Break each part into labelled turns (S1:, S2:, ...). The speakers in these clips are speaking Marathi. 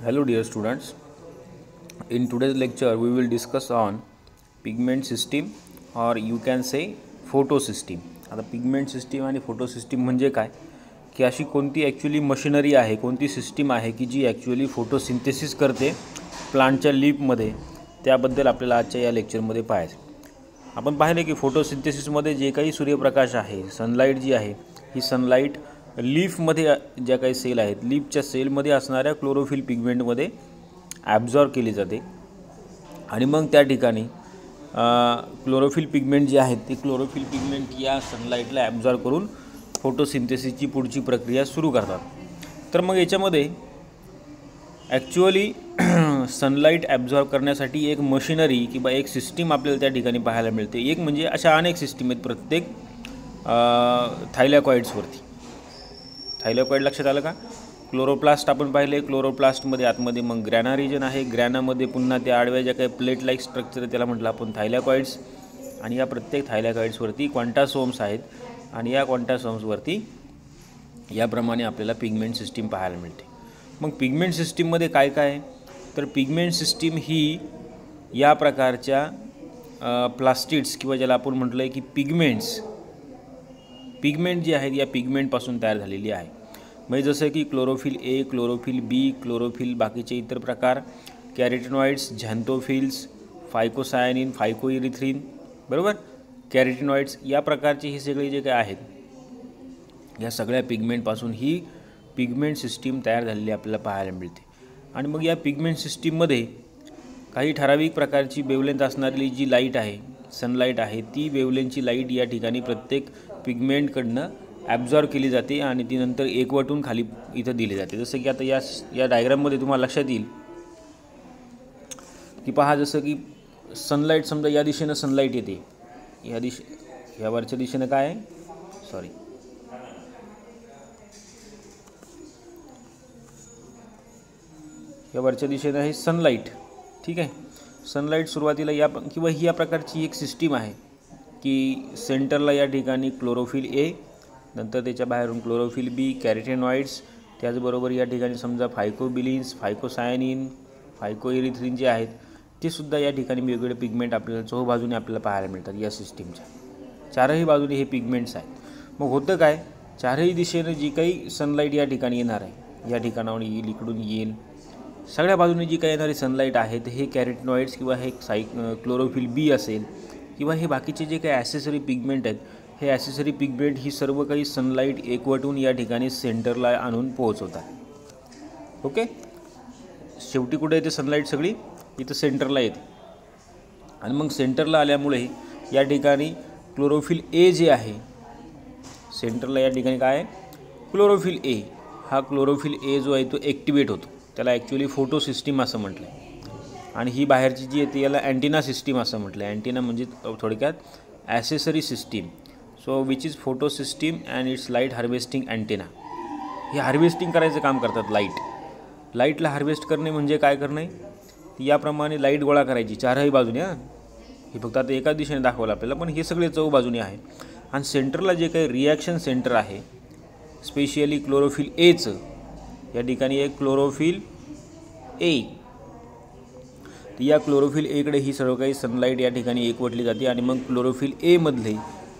S1: Hello dear students, in today's lecture we will discuss on pigment system or you can say photo system. आता पिगमेंट सिस्टीम आणि फोटो सिस्टीम म्हणजे काय की अशी कोणती ॲक्च्युली मशिनरी आहे, कोणती सिस्टीम आहे की जी ॲक्च्युली फोटोसिंथेसिस करते प्लांटच्या लीफमध्ये, त्याबद्दल आपल्याला आजच्या या लेक्चरमध्ये पाहायचं. आपण पाहिले की फोटोसिंथेसिसमध्ये जे काही सूर्यप्रकाश आहे, सनलाईट जी आहे, ही सनलाईट लीफमध्ये ज्या काही सेल आहेत, लीफच्या सेलमध्ये असणाऱ्या क्लोरोफिल पिगमेंटमध्ये ॲब्झॉर्ब केली जाते आणि मग त्या ठिकाणी क्लोरोफिल पिगमेंट जे आहेत ते क्लोरोफिल पिगमेंट या सनलाईटला ॲब्झॉर्ब करून फोटोसिंथेसिसची पुढची प्रक्रिया सुरू करतात. तर मग याच्यामध्ये ॲक्च्युअली सनलाईट ॲब्झॉर्ब करण्यासाठी एक मशिनरी किंवा एक सिस्टीम आपल्याला त्या ठिकाणी पाहायला मिळते. एक म्हणजे अशा अनेक सिस्टीम आहेत प्रत्येक थायलॅकॉइड्सवरती. थायलॅकॉइड लक्षात आलं का? क्लोरोप्लास्ट आपण पाहिले, क्लोरोप्लास्टमध्ये आतमध्ये मग ग्रॅना रिजन आहे, ग्रॅनामध्ये पुन्हा त्या आडव्या ज्या काही प्लेट लाईक स्ट्रक्चर आहे त्याला म्हटलं आपण थायलॅकॉइड्स. आणि या प्रत्येक थायलॅकॉइड्सवरती क्वांटासोम्स आहेत आणि या क्वांटासोम्सवरती याप्रमाणे आपल्याला पिगमेंट सिस्टीम पाहायला मिळते. मग पिगमेंट सिस्टीममध्ये काय काय आहे? तर पिगमेंट सिस्टीम ही या प्रकारच्या प्लास्टिड्स किंवा ज्याला आपण म्हटलं आहे की पिगमेंट जे आहेत या पिगमेंटपासून तयार झालेली आहे. म्हणजे जसं की chlorophyll A, chlorophyll B, chlorophyll बाकीचे इतर प्रकार, कॅरेटिनॉइड्स, झॅन्थोफिल्स, फायकोसायनिन, फायकोइरिथ्रिन, बरोबर, कॅरेटिनॉइड्स, या प्रकारचे हे सगळे जे काय आहेत या सगळ्या पिगमेंटपासून ही पिगमेंट सिस्टीम तयार झालेली आपल्याला पाहायला मिळते. आणि मग या पिगमेंट सिस्टीममध्ये काही ठराविक प्रकारची वेवलेंथ असणारी जी लाईट आहे, सनलाईट आहे, ती वेवलेंथची लाईट या ठिकाणी प्रत्येक पिगमेंटकडनं ॲब्झॉर्ब केली जाते आणि ती नंतर एकवटून खाली इथं दिली जाते. जसं की आता या डायग्राममध्ये तुम्हाला लक्षात येईल की पहा, जसं की सनलाईट समजा या दिशेनं सनलाईट येते, ह्या वरच्या दिशेनं काय आहे, या वरच्या दिशेनं आहे सनलाईट. ठीक आहे, सनलाईट सुरुवातीला किंवा ही या प्रकारची एक सिस्टीम आहे की सेंटरला या ठिकाणी क्लोरोफिल ए, नंतर त्याच्या बाहेरून क्लोरोफिल बी, कॅरेटिनॉइड्स, त्याचबरोबर या ठिकाणी समजा फायकोबिलिन्स, फायकोसायनिन, फायकोइरिथ्रिन जे आहेत ते सुद्धा या ठिकाणी वेगवेगळे पिगमेंट आपल्याला चोहोबाजूने आपल्याला पाहायला मिळतात. या सिस्टीमच्या चारही बाजूने हे पिगमेंट्स आहेत. मग होतं काय, चारही दिशेनं जी काही सनलाईट या ठिकाणी येणार आहे, या ठिकाणावर येईल, इकडून येईल, सगळ्या बाजूने जी काही येणारी सनलाईट आहे तर हे कॅरेटिनॉइड्स किंवा हे क्लोरोफिल बी असेल किंवा हे बाकीचे जे काही ॲसेसरी पिगमेंट आहेत, हे ॲसेसरी पिगमेंट ही सर्व काही सनलाईट एकवटून या ठिकाणी सेंटरला आणून पोहोचवतात. ओके, शेवटी कुठे येते सनलाईट? सगळी इथं सेंटरला येते. आणि मग सेंटरला आल्यामुळे या ठिकाणी क्लोरोफिल ए जे आहे, सेंटरला या ठिकाणी काय आहे, क्लोरोफिल ए, हा क्लोरोफिल ए जो आहे तो ॲक्टिवेट होतो. त्याला ॲक्च्युली फोटो सिस्टीम असं म्हटलं आहे. आणि ही बाहेरची जी येते याला अँटिना सिस्टीम असं म्हटलं आहे. अँटिना म्हणजे थोडक्यात accessory system. So which is photo system and it's light harvesting antenna. हे हार्वेस्टिंग करायचं काम करतात. लाईटला हार्वेस्ट करणे म्हणजे काय करणे, याप्रमाणे लाईट गोळा करायची चारही बाजूने. हे फक्त आता एका दिशेने दाखवलं आपल्याला, पण हे सगळे चौबाजूने आहे. आणि सेंटरला जे काही रिॲक्शन सेंटर आहे, स्पेशली क्लोरोफिल एचं, या ठिकाणी एक क्लोरोफिल ए, तर या क्लोरोफिल एकडे ही सर्व काही सनलाईट या ठिकाणी एकवटली जाते. आणि मग क्लोरोफिल एमधले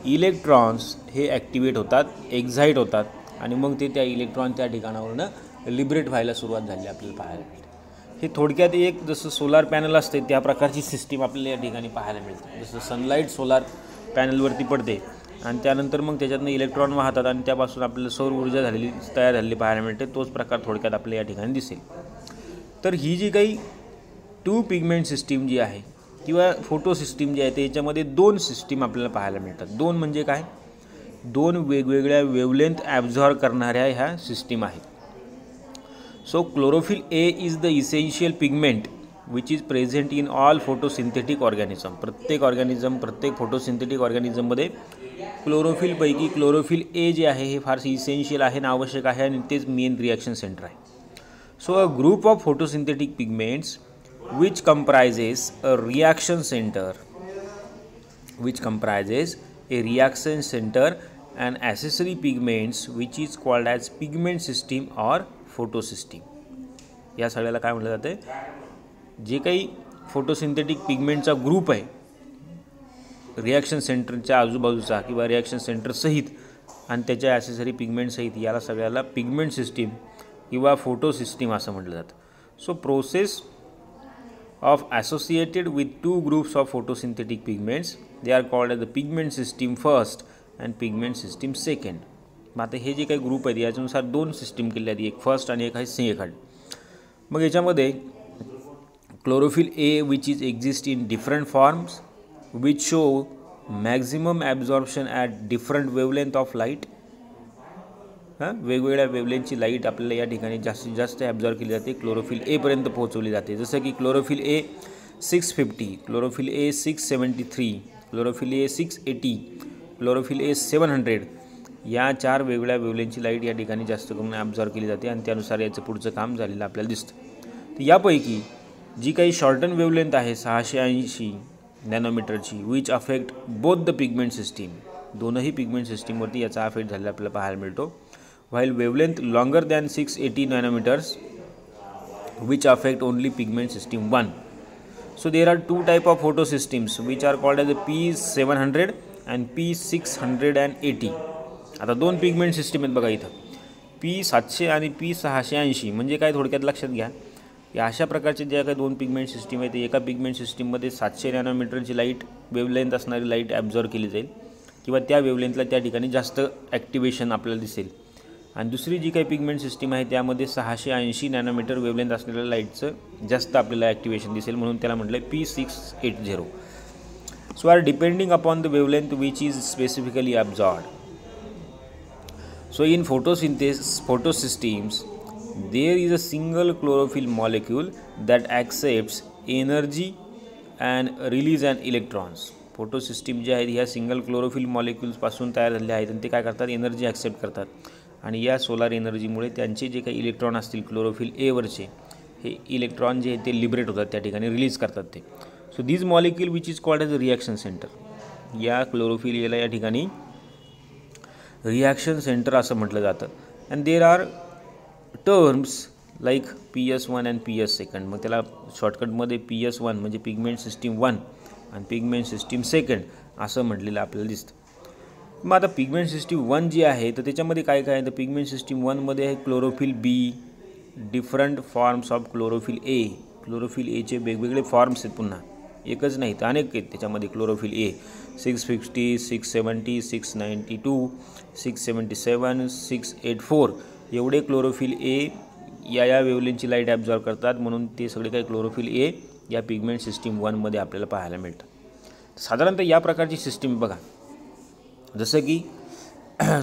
S1: इलेक्ट्रॉन्स हे ॲक्टिवेट होतात, एक्झाईट होतात आणि मग ते त्या इलेक्ट्रॉन त्या ठिकाणावरून लिबरेट व्हायला सुरुवात झाली आपल्याला पाहायला मिळते. हे थोडक्यात एक जसं सोलार पॅनल असते त्या प्रकारची सिस्टीम आपल्याला या ठिकाणी पाहायला मिळते. जसं सनलाईट सोलार पॅनलवरती पडते आणि त्यानंतर मग त्याच्यातनं इलेक्ट्रॉन वाहतात आणि त्यापासून आपल्याला सौर ऊर्जा तयार झालेली पाहायला मिळते. तोच प्रकार थोडक्यात आपल्याला या ठिकाणी दिसेल. तर ही जी काही टू पिगमेंट सिस्टीम जी आहे किंवा फोटो सिस्टीम जी आहे त्याच्यामध्ये दोन सिस्टीम आपल्याला पाहायला मिळतात. दोन म्हणजे काय, दोन वेगवेगळ्या वेवलेंथ ॲब्झॉर्ब करणाऱ्या ह्या सिस्टीम आहेत. So chlorophyll A is the essential pigment which is present in all photosynthetic organism. प्रत्येक फोटोसिंथेटिक ऑर्गॅनिझममध्ये क्लोरोफिलपैकी क्लोरोफिल ए जे आहे हे फार इसेन्शियल आहे, आवश्यक आहे आणि तेच मेन रिॲक्शन सेंटर आहे. So a group of photosynthetic pigments which comprises a reaction center and accessory pigments which is called as pigment system or photosystem. या सगळ्याला काय म्हटलं जातं, जे काही फोटोसिंथेटिक पिगमेंटचा ग्रुप आहे रिॲक्शन सेंटरच्या आजूबाजूचा किंवा रिॲक्शन सेंटर सहित आणि त्याच्या ॲसेसरी पिगमेंट सहित, याला सगळ्याला पिगमेंट सिस्टीम किंवा फोटो सिस्टीम असं म्हटलं जातं. So process of associated with two groups of photosynthetic pigments, they are called as the pigment system first and pigment system second. मग आता हे जे काही ग्रुप आहेत याच्यानुसार दोन सिस्टीम केल्या आहेत, एक फर्स्ट आणि एक आहे सेकंड. मग याच्यामध्ये chlorophyll A which is exist in different forms which show maximum absorption at different wavelength of light. वेगवेगळ्या वेवलेंथची लाईट आपल्याला या ठिकाणी जास्तीत जास्त ॲब्झॉर्ब केली जाते, क्लोरोफिल एपर्यंत पोहोचवली जाते. जसं की chlorophyll A 650, chlorophyll A 673, chlorophyll A 680, chlorophyll A 700, या 4 वेगवेगळ्या वेवलेंथची लाईट या ठिकाणी जास्त करून ॲब्झॉर्ब केली जाते आणि त्यानुसार याचं पुढचं काम झालेलं आपल्याला दिसतं. तर यापैकी जी काही शॉर्टन वेवलेंथ आहे 680 नॅनोमीटरची, which affect both the pigment system, दोनही पिगमेंट सिस्टीमवरती याचा अफेक्ट झालेला आपल्याला पाहायला मिळतो. while wavelength longer than 680 nanometers which affect only pigment system 1. So there are two type of photosystems which are called as the P700 and P680. आता दोन पिगमेंट सिस्टीम आहेत बघा इथं, P700 आणि P680. म्हणजे काय थोडक्यात लक्षात घ्या, या अशा प्रकारचे ज्या काही दोन पिगमेंट सिस्टीम आहेत, एका पिगमेंट सिस्टीममध्ये 700 नॅनोमीटरची लाईट वेवलेंथ असणारी लाईट ॲब्झॉर्ब केली जाईल किंवा त्या वेवलेंथला त्या ठिकाणी जास्त ॲक्टिवेशन आपल्याला दिसेल, आणि दुसरी जी काही पिगमेंट सिस्टीम आहे त्यामध्ये 680 नॅनोमीटर वेवलेंथ असलेल्या लाईटचं जास्त आपल्याला ॲक्टिवेशन दिसेल, म्हणून त्याला म्हटलं आहे P680. So are depending upon the wavelength which is specifically absorbed. So in photosystems there is a single chlorophyll molecule that accepts energy and release and electrons. Photosystem जे आहेत ह्या सिंगल क्लोरोफिल मॉलिक्यूल्सपासून तयार झाले आहेत आणि ते काय करतात, एनर्जी ॲक्सेप्ट करतात, आणि या सोलार एनर्जीमुळे त्यांचे जे काही इलेक्ट्रॉन असतील क्लोरोफिल एवरचे, हे इलेक्ट्रॉन जे आहेत ते लिबरेट होतात, त्या ठिकाणी रिलीज करतात ते. So these molecule which is called as a reaction centre. या क्लोरोफिल एला या ठिकाणी रिॲक्शन सेंटर असं म्हटलं जातं. And there are terms like PS1 and PS2. मग त्याला शॉर्टकटमध्ये PS1 म्हणजे पिगमेंट सिस्टीम 1 आणि पिगमेंट सिस्टीम 2 असं म्हटलेलं आपल्याला दिसतं. मग आता पिगमेंट सिस्टीम 1 जी आहे तर त्याच्यामध्ये काय काय आहे, तर पिगमेंट सिस्टीम 1मध्ये आहे chlorophyll B, different forms of chlorophyll A. Chlorophyll एचे वेगवेगळे फॉर्म्स आहेत, पुन्हा एकच नाही तर अनेक आहेत त्याच्यामध्ये. क्लोरोफिल ए 650, 670, 692, 677, 684 एवढे क्लोरोफिल ए या वेवलेंथची लाईट ॲब्झॉर्ब करतात, म्हणून ते सगळे काही क्लोरोफिल ए या पिगमेंट सिस्टीम 1मध्ये आपल्याला पाहायला मिळतं. साधारणतः या प्रकारची सिस्टीम बघा, जसं की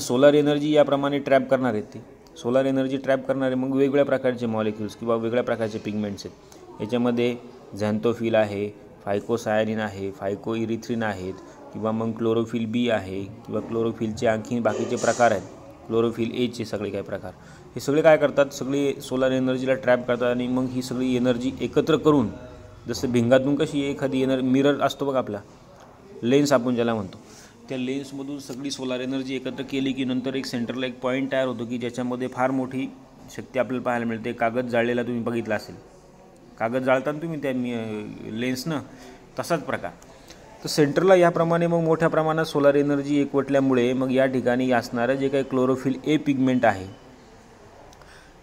S1: सोलार एनर्जी याप्रमाणे ट्रॅप करणार आहेत, ते सोलार एनर्जी ट्रॅप करणारे मग वेगवेगळ्या प्रकारचे मॉलिक्यूल्स किंवा वेगळ्या प्रकारचे पिगमेंट्स आहेत. याच्यामध्ये झॅन्थोफिल आहे, फायकोसायनिन आहे, फायकोइरिथ्रिन आहेत, किंवा मग क्लोरोफिल बी आहे, किंवा क्लोरोफिलचे आणखी बाकीचे प्रकार आहेत, क्लोरोफिल एचे सगळे काही प्रकार. हे सगळे काय करतात, सगळे सोलार एनर्जीला ट्रॅप करतात आणि मग ही सगळी एनर्जी एकत्र करून, जसं भिंगातून कशी एखादी मिरर असतो बघा आपला, लेन्स आपण ज्याला म्हणतो, त्या लेन्समधून सगळी सोलार एनर्जी एकत्र केली की नंतर एक सेंटरला एक पॉईंट तयार होतो की ज्याच्यामध्ये फार मोठी शक्ती आपल्याला पाहायला मिळते. कागद जाळलेला तुम्ही बघितला असेल, कागद जाळताना तुम्ही त्या लेन्सनं, तसाच प्रकार. तर सेंटरला याप्रमाणे मग मोठ्या प्रमाणात सोलार एनर्जी एकवटल्यामुळे मग या ठिकाणी असणारं जे काही क्लोरोफिल ए पिगमेंट आहे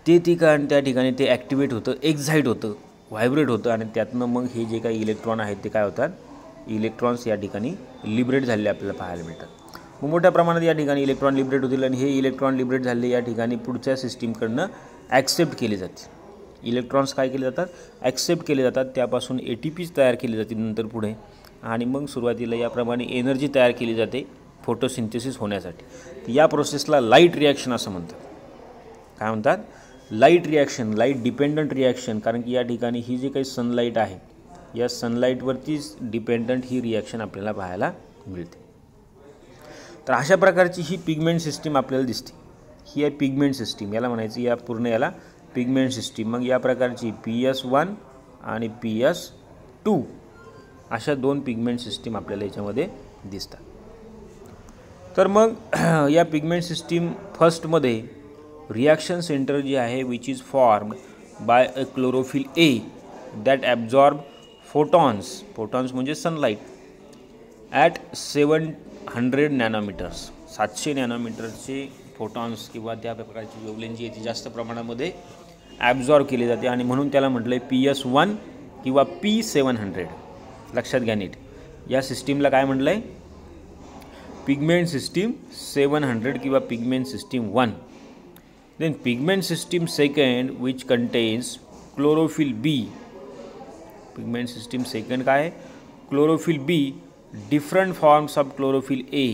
S1: ते त्या ठिकाणी ते ॲक्टिवेट होतं, एक्झाईट होतं, व्हायब्रेट होतं, आणि त्यातनं मग हे जे काही इलेक्ट्रॉन आहेत ते काय होतात, इलेक्ट्रॉन्स या ठिकाणी लिबरेट झालेले आपल्याला पाहायला मिळतात. मग मोठ्या प्रमाणात या ठिकाणी इलेक्ट्रॉन लिबरेट होतील आणि हे इलेक्ट्रॉन लिबरेट झालेले या ठिकाणी पुढच्या सिस्टीमकडनं ॲक्सेप्ट केले जाते. इलेक्ट्रॉन्स काय केले जातात, ॲक्सेप्ट केले जातात, त्यापासून ATPs तयार केली जातील नंतर पुढे, आणि मग सुरुवातीला याप्रमाणे एनर्जी तयार केली जाते फोटोसिंथेसिस होण्यासाठी. या प्रोसेसला लाईट रिॲक्शन असं म्हणतात. काय म्हणतात, light reaction, light dependent reaction. कारण की या ठिकाणी ही जी काही सनलाईट आहे या सनलाईटवरतीच डिपेंडंट ही रिॲक्शन आपल्याला पाहायला मिळते. तर अशा प्रकारची ही पिगमेंट सिस्टीम आपल्याला दिसते. ही आहे पिगमेंट सिस्टीम, याला म्हणायची या पूर्ण याला पिगमेंट सिस्टीम. मग या प्रकारची PS1 आणि PS2 अशा दोन पिगमेंट सिस्टीम आपल्याला याच्यामध्ये दिसतात. तर मग या पिगमेंट सिस्टीम फर्स्टमध्ये रिॲक्शन सेंटर जे आहे which is formed by a chlorophyll A that absorb photons म्हणजे सनलाईट ॲट 700 नॅनोमीटर्स. 700 नॅनोमीटरचे फोटॉन्स किंवा त्या प्रकारची वेवलेंथ जी आहे ती जास्त प्रमाणामध्ये ॲब्झॉर्ब केली जाते आणि म्हणून त्याला म्हटलं आहे PS1 किंवा P700. लक्षात घ्या नीट, या सिस्टीमला काय म्हटलं आहे? पिगमेंट सिस्टीम 700 किंवा pigment system 1. Then pigment system second which contains chlorophyll B. Pigment system second काय आहे? Chlorophyll B, different forms of chlorophyll A.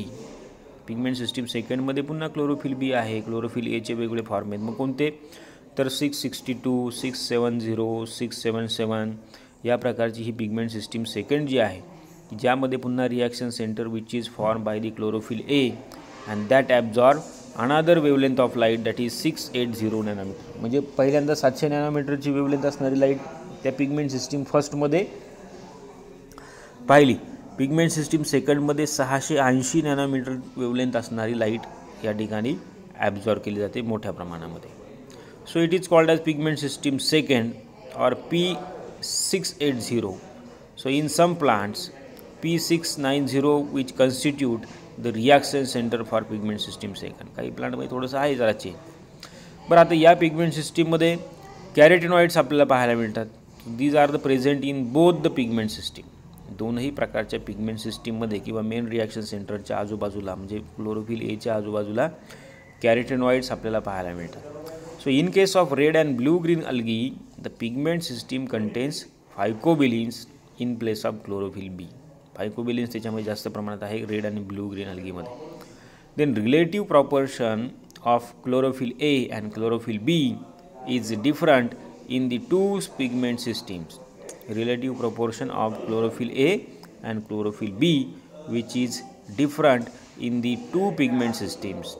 S1: Pigment system सेकंडमध्ये पुन्हा क्लोरोफिल बी आहे, क्लोरोफिल एचे वेगवेगळे फॉर्म आहेत. मग कोणते? तर 662, 670, 677 या प्रकारची ही पिगमेंट सिस्टीम सेकंड जी आहे, ज्यामध्ये पुन्हा reaction centre which is form by the chlorophyll A and that absorb another wavelength of light that is 680 nanometre. म्हणजे पहिल्यांदा 700 नॅनोमीटरची वेवलेंथ असणारी लाईट त्या पिगमेंट सिस्टीम फर्स्टमध्ये पाहिली. पिगमेंट सिस्टीम सेकंडमध्ये 680 नॅनोमीटर वेवलेंथ असणारी लाईट या ठिकाणी ॲब्झॉर्ब केली जाते मोठ्या प्रमाणामध्ये. So it is called as pigment system second और P680. So in some plants P690 which constitute the reaction center for pigment system second. काही प्लांटमध्ये थोडंसं आहे जरा चेंज. बरं, आता या पिगमेंट सिस्टीममध्ये कॅरोटिनॉइड्स आपल्याला पाहायला मिळतात. These are the present in both the pigment system. दोनही प्रकारच्या पिगमेंट सिस्टीममध्ये किंवा मेन रिॲक्शन सेंटरच्या आजूबाजूला म्हणजे क्लोरोफिल एच्या आजूबाजूला कॅरोटिनॉइड्स आपल्याला पाहायला मिळतात. So in case of red and blue-green algae, the pigment system contains phycobilins in place of chlorophyll B. Phycobilins त्याच्यामध्ये जास्त प्रमाणात आहे रेड आणि ब्लू ग्रीन अल्गीमध्ये. Then relative proportion of chlorophyll A and chlorophyll B is different in the two pigment systems. Relative proportion of chlorophyll A and chlorophyll B which is different in the two pigment systems.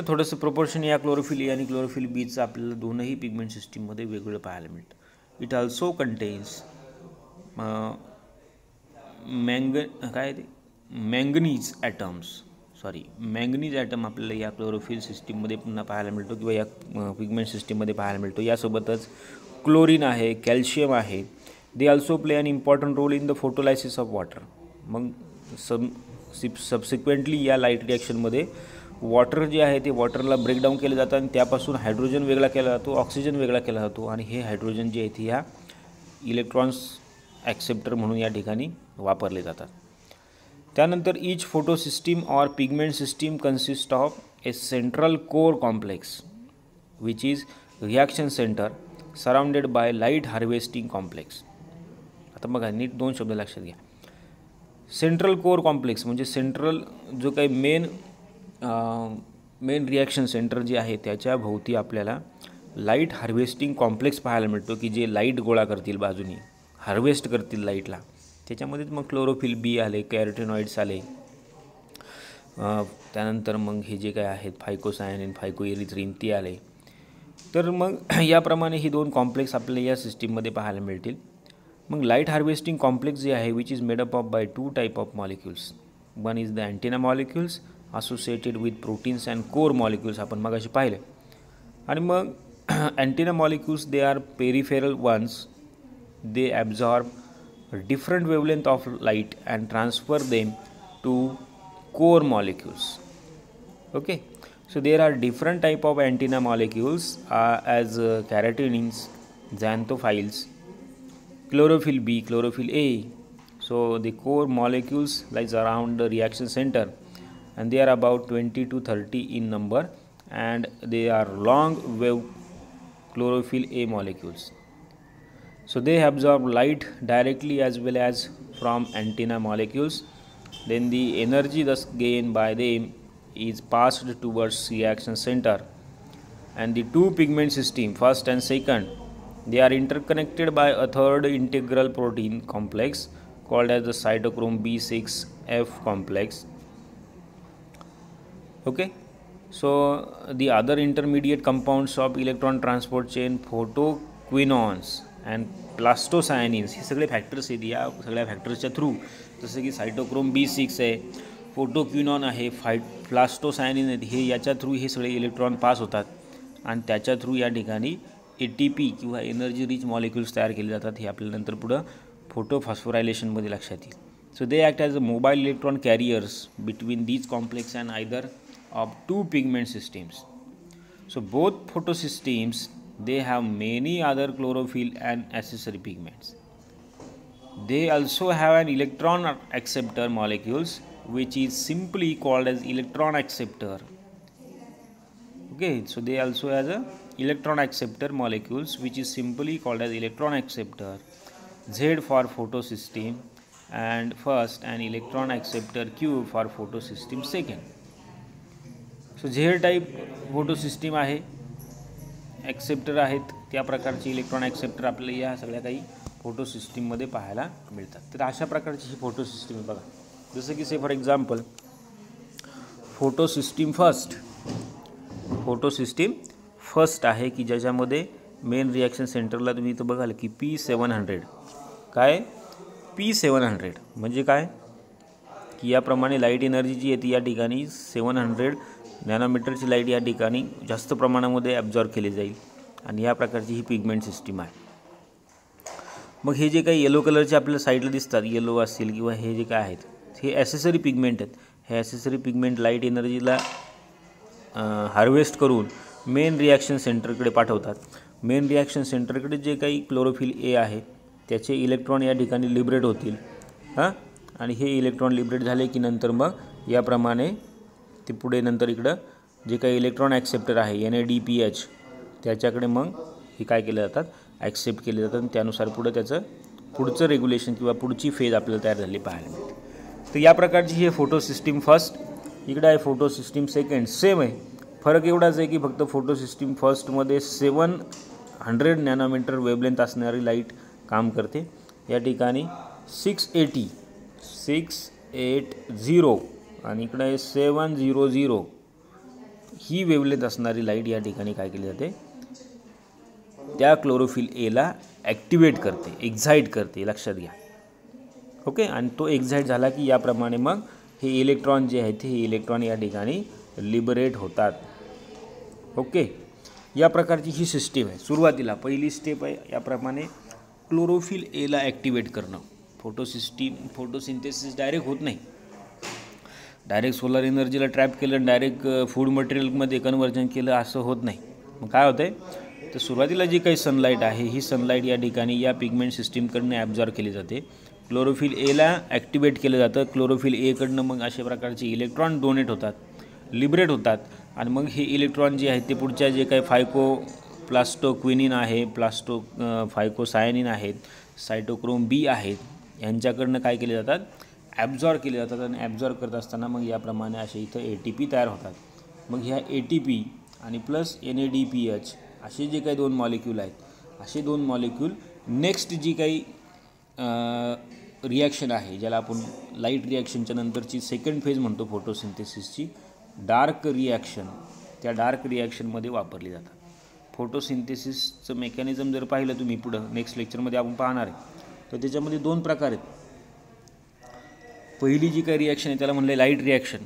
S1: थोडंसं प्रोपोर्शन या क्लोरोफिल ए आणि क्लोरोफिल बीचं आपल्याला दोनही पिगमेंट सिस्टीममध्ये वेगवेगळं पाहायला मिळतं. It also contains manganese atom आपल्याला या क्लोरोफिल सिस्टीममध्ये पुन्हा पाहायला मिळतो किंवा या पिगमेंट सिस्टीममध्ये पाहायला मिळतो. यासोबतच क्लोरीन आहे, कॅल्शियम आहे. They also play an important role in the photolysis of water. मग सबसिक्वेंटली या लाईट रिॲक्शनमध्ये वॉटर जे आहे ते वॉटरला ब्रेकडाऊन केलं जातं आणि त्यापासून हायड्रोजन वेगळा केला जातो, ऑक्सिजन वेगळा केला जातो आणि हे हायड्रोजन जे आहे ते ह्या इलेक्ट्रॉन्स ॲक्सेप्टर म्हणून या ठिकाणी वापरले जातात. त्यानंतर each photo system or pigment system consist of A central core complex which is reaction centre surrounded by light harvesting complex. आता बघा नीट दोन शब्द लक्षात घ्या. सेंट्रल कोर कॉम्प्लेक्स म्हणजे सेंट्रल जो काही मेन रिॲक्शन सेंटर जे आहे त्याच्या भोवती आपल्याला लाईट हार्वेस्टिंग कॉम्प्लेक्स पाहायला मिळतो की जे लाईट गोळा करतील, बाजूनी हार्वेस्ट करतील लाईटला. त्याच्यामध्येच मग क्लोरोफिल बी आले, कॅरोटिनॉइड्स आले, त्यानंतर मग हे जे काय आहेत फायकोसायनिन, फायकोएरिथ्रिन ते आले. तर मग याप्रमाणे ही दोन कॉम्प्लेक्स आपल्याला या सिस्टीममध्ये पाहायला मिळतील. मग लाईट हार्वेस्टिंग कॉम्प्लेक्स जे आहे which is made up of by two type of molecules. One is the antenna molecules associated with proteins and core molecules आपण मगाशी पाहिले. आणि मग antenna molecules they are peripheral ones. They absorb different wavelength of light and transfer them to core molecules. Okay, so there are different type of antenna molecules as carotenins, xanthophiles, chlorophyll B, chlorophyll A. So the core molecules lies around the reaction center and they are about 20 to 30 in number and they are long wave chlorophyll A molecules. So they absorb light directly as well as from antenna molecules. Then the energy thus gained by them is passed towards reaction center. And the two pigment system, first and second, they are interconnected by a third integral protein complex called as the cytochrome B6F complex. Okay, so the other intermediate compounds of electron transport chain, photoquinones and प्लास्टोसायनिन्स, हे सगळे फॅक्टर्स आहेत. या सगळ्या फॅक्टर्सच्या थ्रू जसं की सायटोक्रोम B6 आहे, फोटोक्विनॉन आहे, प्लास्टोसायनिन आहेत, हे याच्या थ्रू हे सगळे इलेक्ट्रॉन पास होतात आणि त्याच्या थ्रू या ठिकाणी ATP किंवा एनर्जी रिच मॉलिक्युल्स तयार केले जातात. हे आपल्याला नंतर पुढं फोटोफॉस्फोरायलेशनमध्ये लक्षात येईल. So they act as a mobile electron carriers between these complex and either of two pigment systems. So both photosystems, they have many other chlorophyll and accessory pigments. They also have an electron acceptor molecules which is simply called as electron acceptor. Okay, so they also have a electron acceptor molecules which is simply called as electron acceptor. Z for photosystem and first and electron acceptor Q for photosystem second. So Z type फोटोसिस्टीम आहे, ॲक्सेप्टर आहेत, त्या प्रकारचे इलेक्ट्रॉन ॲक्सेप्टर आपल्याला या सगळ्या काही फोटोसिस्टीममध्ये पाहायला मिळतात. तर अशा प्रकारची ही फोटोसिस्टीम बघा. जसं की से फॉर एक्झाम्पल फोटोसिस्टीम फर्स्ट आहे की ज्याच्यामध्ये मेन रिॲक्शन सेंटरला तुम्ही इथं बघाल की P700 काय P700 म्हणजे काय की याप्रमाणे लाईट एनर्जी जी येते या ठिकाणी 700 नॅनोमीटरची लाईट या ठिकाणी जास्त प्रमाणामध्ये ॲब्झॉर्ब केली जाईल आणि या प्रकारची ही पिगमेंट सिस्टीम आहे. मग हे जे काही येलो कलरचे आपल्याला साईडला दिसतात, येलो असतील किंवा हे जे काय आहेत हे ॲसेसरी पिगमेंट आहेत. हे ॲसेसरी पिगमेंट लाईट एनर्जीला हार्वेस्ट करून मेन रिॲक्शन सेंटरकडे पाठवतात. मेन रिॲक्शन सेंटरकडे जे काही क्लोरोफिल ए आहे त्याचे इलेक्ट्रॉन या ठिकाणी लिबरेट होतील आणि हे इलेक्ट्रॉन लिबरेट झाले की नंतर मग याप्रमाणे ते पुढे नंतर इकडं जे काही इलेक्ट्रॉन ॲक्सेप्टर आहे NADPH त्याच्याकडे मग हे काय केले जातात, ॲक्सेप्ट केले जातात आणि त्यानुसार पुढचं रेग्युलेशन किंवा पुढची फेज आपल्याला तयार झाली पाहायला मिळते. तर या प्रकारची ही फोटोसिस्टीम फर्स्ट, इकडं आहे फोटोसिस्टीम सेकंड. सेम आहे, फरक एवढाच आहे की फक्त फोटोसिस्टीम फर्स्टमध्ये 700 नॅनोमीटर वेवलेंथ असणारी लाईट काम करते. या ठिकाणी 680 आणि इकडे आहे 700 ही वेवलेंथ असणारी लाईट या ठिकाणी काय केली जाते, त्या क्लोरोफिल एला ॲक्टिवेट करते, एक्झाईट करते, लक्षात घ्या. ओके, आणि तो एक्झाईट झाला की याप्रमाणे मग हे इलेक्ट्रॉन जे आहेत हे इलेक्ट्रॉन या ठिकाणी लिबरेट होतात. ओके, या प्रकारची ही सिस्टीम आहे. सुरुवातीला पहिली स्टेप आहे याप्रमाणे क्लोरोफिल एला ॲक्टिवेट करणं. फोटोसिंथेसिस डायरेक्ट होत नाही, डायरेक्ट सोलर एनर्जीला ट्रॅप केलं डायरेक्ट फूड मटेरियलमध्ये कन्व्हर्जन केलं असं होत नाही. मग काय होतं आहे, तर सुरुवातीला जी काही सनलाईट आहे ही सनलाईट या ठिकाणी या पिगमेंट सिस्टीमकडनं ॲब्झॉर्ब केली जाते. क्लोरोफिल एला ॲक्टिवेट केलं जातं. क्लोरोफिल एकडनं मग अशा प्रकारचे इलेक्ट्रॉन डोनेट होतात, लिबरेट होतात आणि मग हे इलेक्ट्रॉन जे आहेत ते पुढच्या जे काही फायकोप्लास्टोक्विनिन आहे, फायकोसायनिन आहेत, सायटोक्रोम B आहेत, यांच्याकडनं काय केले जातात, ॲब्झॉर्ब केले जातात आणि ॲब्झॉर्ब करत असताना मग याप्रमाणे असे इथं ATP तयार होतात. मग ह्या ATP आणि प्लस NADPH असे जे काही दोन मॉलिक्यूल आहेत, असे दोन मॉलिक्यूल नेक्स्ट जी काही रिॲक्शन आहे ज्याला आपण लाईट रिॲक्शनच्या नंतरची सेकंड फेज म्हणतो फोटोसिंथेसिसची, डार्क रिॲक्शन, त्या डार्क रिॲक्शनमध्ये वापरली जातात. फोटोसिंथेसिसचं मेकॅनिझम जर पाहिलं तुम्ही पुढं नेक्स्ट लेक्चरमध्ये आपण पाहणार आहे, तर त्याच्यामध्ये दोन प्रकार आहेत. पहिली जी काही रिॲक्शन आहे त्याला म्हणले लाईट रिॲक्शन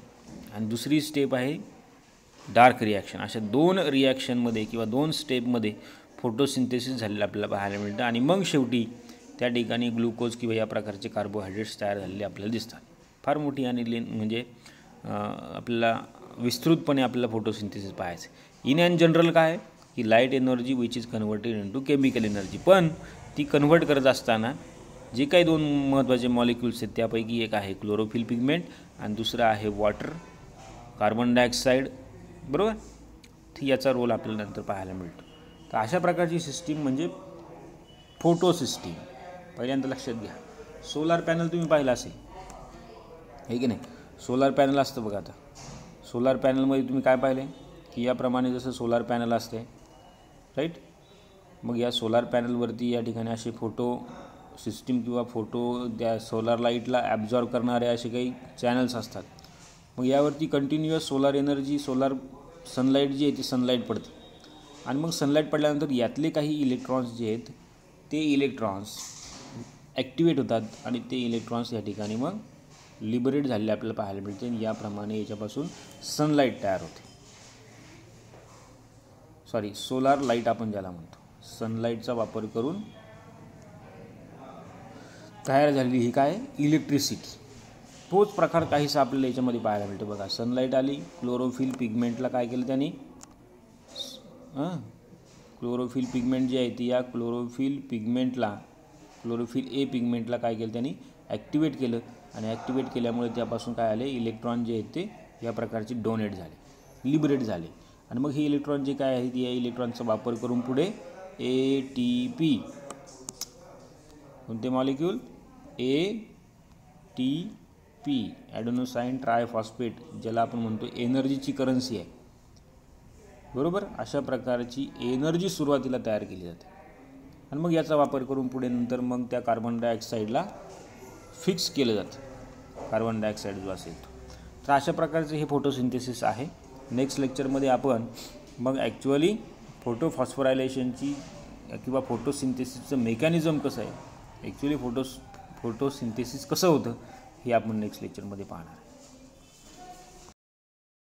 S1: आणि दुसरी स्टेप आहे डार्क रिॲक्शन. अशा दोन रिॲक्शनमध्ये किंवा दोन स्टेपमध्ये फोटोसिंथेसिस झालेलं आपल्याला पाहायला मिळतं आणि मग शेवटी त्या ठिकाणी ग्लुकोज किंवा या प्रकारचे कार्बोहायड्रेट्स तयार झालेले आपल्याला दिसतात. फार मोठी आणि म्हणजे आपल्याला विस्तृतपणे आपल्याला फोटोसिंथेसिस पाहायचं. इन अँड जनरल काय आहे की light energy which is converted into chemical energy, पण ती कन्व्हर्ट करत असताना जे काही दोन महत्त्वाचे मॉलिक्युल्स आहेत त्यापैकी एक आहे क्लोरोफिल पिगमेंट आणि दुसरं आहे वॉटर, कार्बन डायऑक्साईड, बरोबर. तर याचा रोल आपल्याला नंतर पाहायला मिळतो. तर अशा प्रकारची सिस्टीम म्हणजे फोटोसिस्टीम. पहिल्यांदा लक्षात घ्या, सोलार पॅनल तुम्ही पाहिलं असेल, हे की नाही, सोलार पॅनल असतं बघा. आता सोलार पॅनलमध्ये तुम्ही काय पाहिले की याप्रमाणे जसं सोलार पॅनल असते, राईट. मग या सोलार पॅनलवरती या ठिकाणी असे फोटो सिस्टीम किंवा फोटो त्या सोलार लाईटला ॲब्झॉर्ब करणारे असे काही चॅनल्स असतात. मग यावरती कंटिन्युअस सोलार एनर्जी, सनलाईट जी आहे ती सनलाईट पडते आणि मग सनलाईट पडल्यानंतर यातले काही इलेक्ट्रॉन्स जे आहेत ते इलेक्ट्रॉन्स ॲक्टिवेट होतात आणि ते इलेक्ट्रॉन्स या ठिकाणी मग लिबरेट झालेले आपल्याला पाहायला मिळते आणि याप्रमाणे याच्यापासून सनलाईट तयार होते. सोलार लाईट आपण ज्याला म्हणतो, सनलाईटचा वापर करून तयार झालेली ही काय इलेक्ट्रिसिटी. तोच प्रकार काहीसा आपल्याला याच्यामध्ये पाहायला मिळतो बघा. सनलाईट आली, क्लोरोफिल पिगमेंटला काय केलं त्यांनी, क्लोरोफिल पिगमेंट जी आहे ती या क्लोरोफिल ए पिगमेंटला काय केलं त्यांनी ॲक्टिवेट केलं, आणि ॲक्टिवेट केल्यामुळे त्यापासून काय आले, इलेक्ट्रॉन जे आहेत ते या प्रकारचे डोनेट झाले, लिबरेट झाले. आणि मग हे इलेक्ट्रॉन जे काय आहेत या इलेक्ट्रॉनचा वापर करून पुढे ATP, कोणते मॉलिक्यूल, ATP ॲडेनोसाईन ट्रायफॉस्फेट, ज्याला आपण म्हणतो एनर्जीची करन्सी आहे, बरोबर. अशा प्रकारची एनर्जी सुरुवातीला तयार केली जाते, आणि मग याचा वापर करून पुढे नंतर मग त्या कार्बन डायऑक्साईडला फिक्स केलं जातं, कार्बन डायऑक्साईड जो असेल तो. तर अशा प्रकारचे हे फोटोसिंथेसिस आहे. नेक्स्ट लेक्चरमध्ये आपण मग ॲक्च्युअली फोटोफॉस्फोरायलेशनची किंवा फोटोसिंथेसिसचं मेकॅनिझम कसं आहे, ॲक्च्युअली फोटोसिंथेसिस कसं होतं हे आपण नेक्स्ट लेक्चरमध्ये पाहणार.